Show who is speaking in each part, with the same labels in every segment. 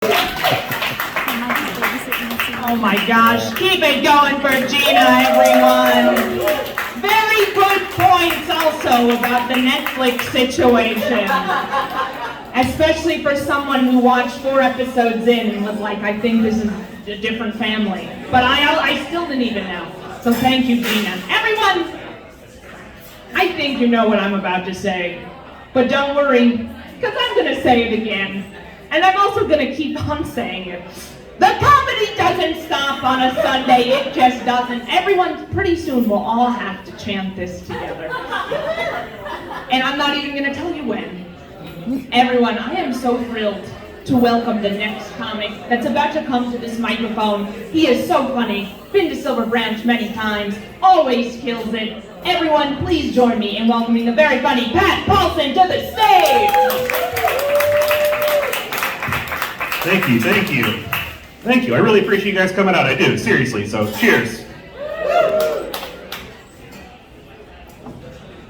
Speaker 1: Oh my gosh, keep it going for Gina, everyone. Very good points also about the Netflix situation. Especially for someone who watched 4 episodes in and was like, I think this is a different family. But I still didn't even know. So thank you, Gina. Everyone, I think you know what I'm about to say. But don't worry, because I'm going to say it again. And I'm also going to keep on saying it. The comedy doesn't stop on a Sunday, it just doesn't. Everyone, pretty soon we'll all have to chant this together. And I'm not even going to tell you when. Everyone, I am so thrilled to welcome the next comic that's about to come to this microphone. He is so funny, been to Silver Branch many times, always kills it. Everyone, please join me in welcoming the very funny Pat Paulson to the stage!
Speaker 2: Thank you, thank you. Thank you, I really appreciate you guys coming out, I do, seriously, so cheers.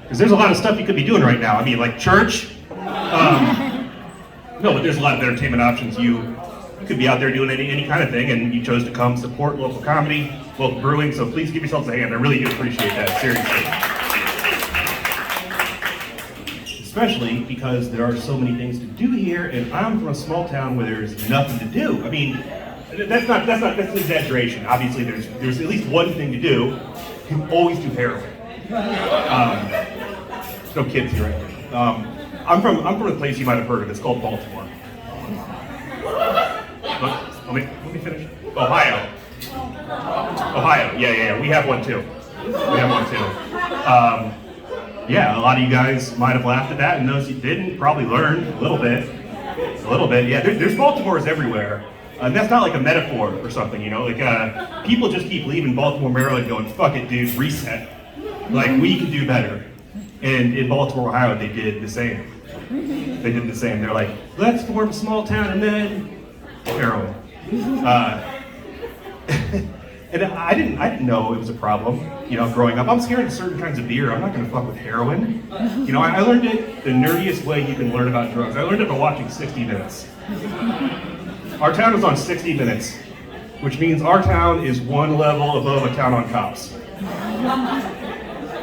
Speaker 2: Because there's a lot of stuff you could be doing right now. I mean, like church. No, but there's a lot of entertainment options. You could be out there doing any kind of thing, and you chose to come support local comedy, local brewing, so please give yourselves a hand. I really do appreciate that, seriously. Especially because there are so many things to do here, and I'm from a small town where there's nothing to do. I mean, that's an exaggeration. Obviously, there's at least one thing to do. You can always do heroin. There's no kids here, right? I'm from a place you might have heard of. It's called Baltimore. Let me finish. Ohio. Yeah. We have one too. Yeah, a lot of you guys might have laughed at that, and those who didn't probably learned a little bit. Yeah, there's Baltimores everywhere. And that's not like a metaphor or something, you know? Like, people just keep leaving Baltimore, Maryland going, fuck it, dude, reset. Like, we can do better. And in Baltimore, Ohio, they did the same. They're like, let's form a small town and then heroin. And I didn't know it was a problem, you know, growing up. I'm scared of certain kinds of beer. I'm not gonna fuck with heroin. You know, I learned it the nerdiest way you can learn about drugs. I learned it by watching 60 Minutes. Our town is on 60 Minutes, which means our town is one level above a town on Cops.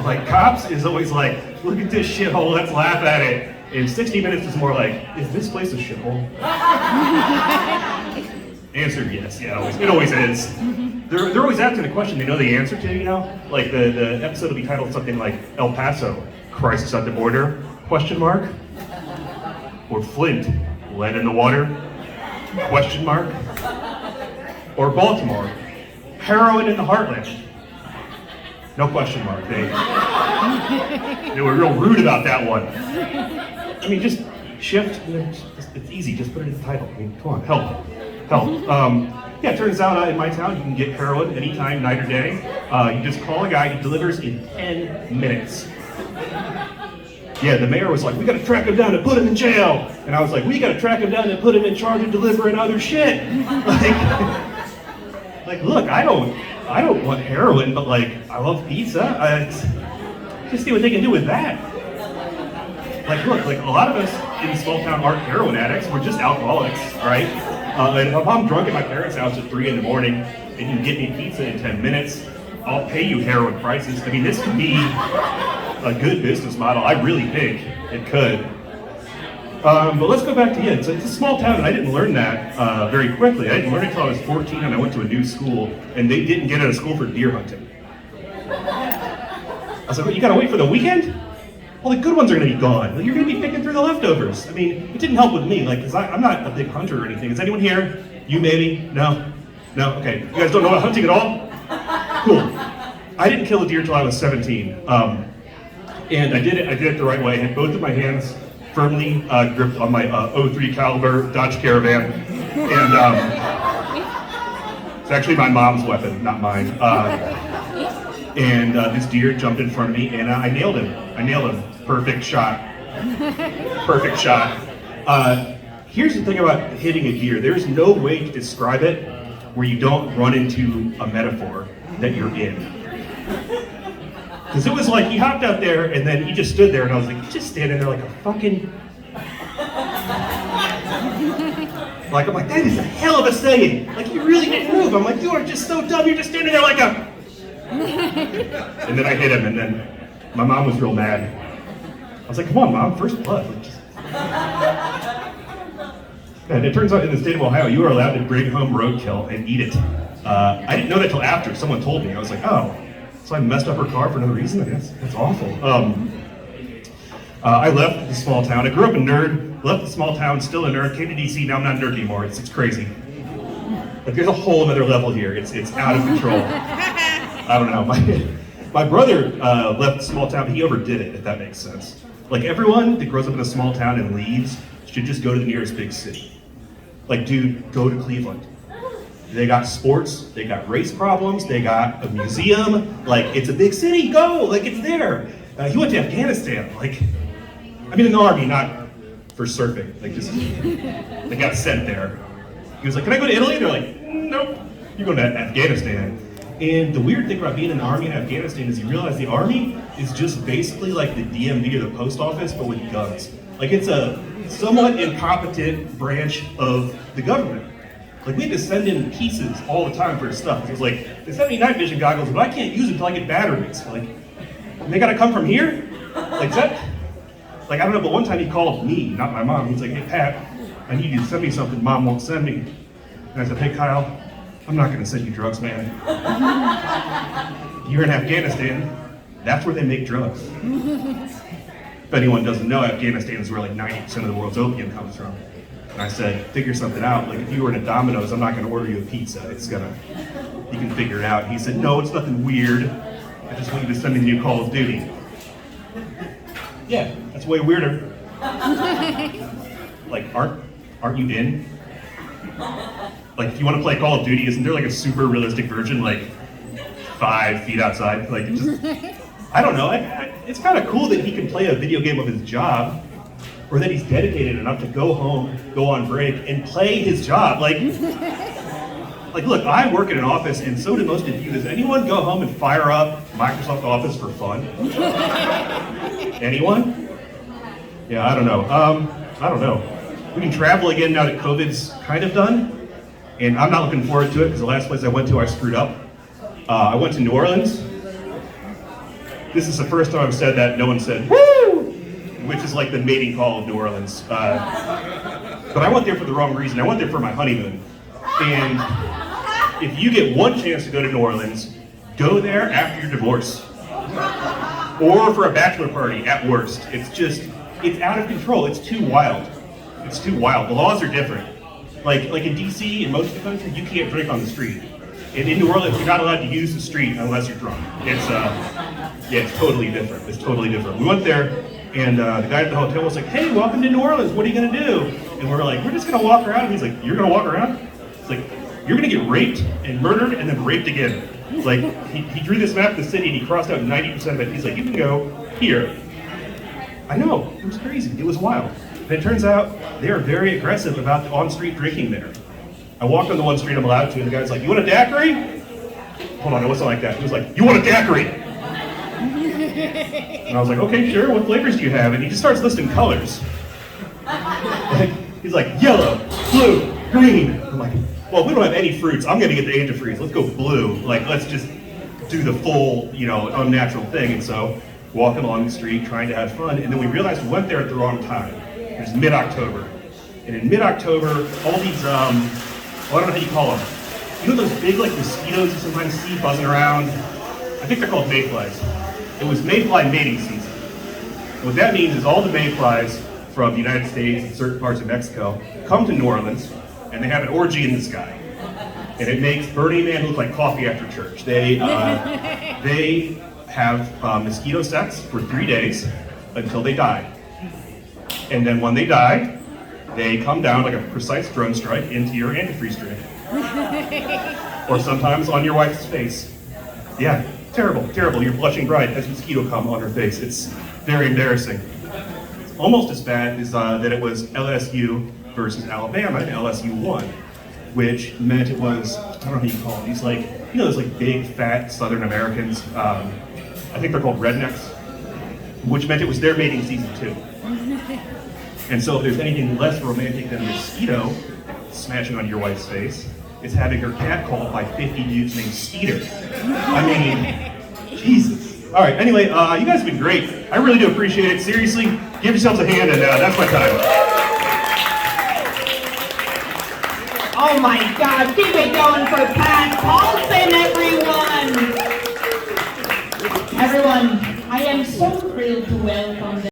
Speaker 2: Like, Cops is always like, look at this shithole, let's laugh at it. And 60 Minutes is more like, is this place a shithole? Answer, yes, yeah, it always is. They're always asking a question they know the answer to, you know? Like, the episode will be titled something like, El Paso, Crisis at the Border, question mark? Or Flint, lead in the water, question mark? Or Baltimore, heroin in the heartland. No question mark. They were real rude about that one. I mean, just shift. It's easy. Just put it in the title. I mean, come on, help. Yeah, it turns out in my town you can get heroin anytime, night or day. You just call a guy. He delivers in 10 minutes. Yeah, the mayor was like, we got to track him down and put him in jail. And I was like, we got to track him down and put him in charge of delivering other shit. Like, look, I don't want heroin, but like, I love pizza. Just see what they can do with that. Like, look, like a lot of us in small town aren't heroin addicts, we're just alcoholics, right? And if I'm drunk at my parents' house at 3 in the morning and you get me pizza in 10 minutes, I'll pay you heroin prices. I mean, this could be a good business model. I really think it could. But let's go back to it's a small town, and I didn't learn that very quickly. I didn't learn it until I was 14 and I went to a new school, and they didn't get out of school for deer hunting. I was like, you gotta wait for the weekend? Well, the good ones are gonna be gone. You're gonna be picking through the leftovers. I mean, it didn't help with me, like, because I'm not a big hunter or anything. Is anyone here? You maybe? No? No? Okay. You guys don't know about hunting at all? Cool. I didn't kill a deer until I was 17. And I did it the right way. I had both of my hands firmly gripped on my .03 caliber Dodge Caravan, and it's actually my mom's weapon, not mine. And this deer jumped in front of me, and I nailed him. Perfect shot. Here's the thing about hitting a deer. There's no way to describe it where you don't run into a metaphor that you're in. Because it was like, he hopped out there, and then he just stood there, and I was like, he's just standing there like a fucking... Like, I'm like, that is a hell of a saying. Like, you really didn't move. I'm like, you are just so dumb. You're just standing there like a... And then I hit him, and then my mom was real mad. I was like, come on, Mom, first blood. Like, just... And it turns out in the state of Ohio, you are allowed to bring home roadkill and eat it. I didn't know that till after someone told me. I was like, oh, so I messed up her car for no reason? I guess that's awful. I left the small town. I grew up a nerd, left the small town, still a nerd, came to DC, now I'm not a nerd anymore. It's crazy. Like, there's a whole other level here. It's out of control. I don't know. My brother left the small town, but he overdid it, if that makes sense. Like, everyone that grows up in a small town and leaves should just go to the nearest big city. Like, dude, go to Cleveland. They got sports, they got race problems, they got a museum. Like, it's a big city, go, like, it's there. He went to Afghanistan, like, I mean in the army, not for surfing. Like, just, they got sent there. He was like, can I go to Italy? They're like, nope, you're going to Afghanistan. And the weird thing about being in the army in Afghanistan is you realize the army is just basically like the DMV or the post office, but with guns. Like, it's a somewhat incompetent branch of the government. Like, we had to send in pieces all the time for stuff. It was like, they sent me night vision goggles, but I can't use them until I get batteries. Like, they gotta come from here? Like, that? Like, I don't know, but one time he called me, not my mom. He's like, hey, Pat, I need you to send me something Mom won't send me. And I said, hey, Kyle, I'm not gonna send you drugs, man. You're in Afghanistan, that's where they make drugs. If anyone doesn't know, Afghanistan is where like 90% of the world's opium comes from. And I said, figure something out. Like, if you were in a Domino's, I'm not gonna order you a pizza. You can figure it out. He said, no, it's nothing weird. I just want you to send me the new Call of Duty. Yeah, that's way weirder. Like, aren't you in? Like, if you want to play Call of Duty, isn't there like a super realistic version, like 5 feet outside? Like, just, I don't know. It's kind of cool that he can play a video game of his job, or that he's dedicated enough to go home, go on break, and play his job. Like, look, I work in an office, and so do most of you. Does anyone go home and fire up Microsoft Office for fun? Anyone? Yeah, I don't know. I don't know. We can travel again now that COVID's kind of done, and I'm not looking forward to it because the last place I went to, I screwed up. I went to New Orleans. This is the first time I've said that no one said, woo! Which is like the mating call of New Orleans. But I went there for the wrong reason. I went there for my honeymoon. And if you get one chance to go to New Orleans, go there after your divorce. Or for a bachelor party at worst. It's out of control. It's too wild. It's too wild. The laws are different. Like in DC and most of the country, you can't drink on the street. And in New Orleans, you're not allowed to use the street unless you're drunk. It's totally different. It's totally different. We went there, and the guy at the hotel was like, hey, welcome to New Orleans. What are you gonna do? And we were like, we're just gonna walk around. And he's like, you're gonna walk around? It's like, you're gonna get raped and murdered and then raped again. Like, he drew this map of the city and he crossed out 90% of it. He's like, you can go here. I know, it was crazy. It was wild. And it turns out they are very aggressive about the on-street drinking there. I walked on the one street I'm allowed to, and the guy's like, you want a daiquiri? Hold on, it wasn't like that. He was like, you want a daiquiri? And I was like, okay, sure, what flavors do you have? And he just starts listing colors. Like, he's like, yellow, blue, green. I'm like, well, we don't have any fruits. I'm gonna get the antifreeze. Let's go blue. Like, let's just do the full, unnatural thing. And so, walking along the street, trying to have fun. And then we realized we went there at the wrong time. It was mid-October. And in mid-October, all these, I don't know how you call them. You know those big, like, mosquitoes you sometimes see buzzing around? I think they're called mayflies. It was mayfly mating season. What that means is all the mayflies from the United States and certain parts of Mexico come to New Orleans, and they have an orgy in the sky. And it makes Burning Man look like coffee after church. They have mosquito sex for 3 days until they die. And then when they die, they come down like a precise drone strike into your antifreeze drink. Or sometimes on your wife's face. Yeah, terrible, terrible. You're blushing bright as mosquito come on her face. It's very embarrassing. It's almost as bad as that it was LSU versus Alabama, and LSU won, which meant it was, I don't know how you call it, these those big, fat Southern Americans, I think they're called rednecks, which meant it was their mating season too. And so if there's anything less romantic than a mosquito smashing on your wife's face is having her cat called by 50 dudes named Skeeter. I mean, Jesus. All right, anyway, you guys have been great. I really do appreciate it. Seriously, give yourselves a hand, and that's my time.
Speaker 1: Oh my gosh, keep it going for Pat Paulson.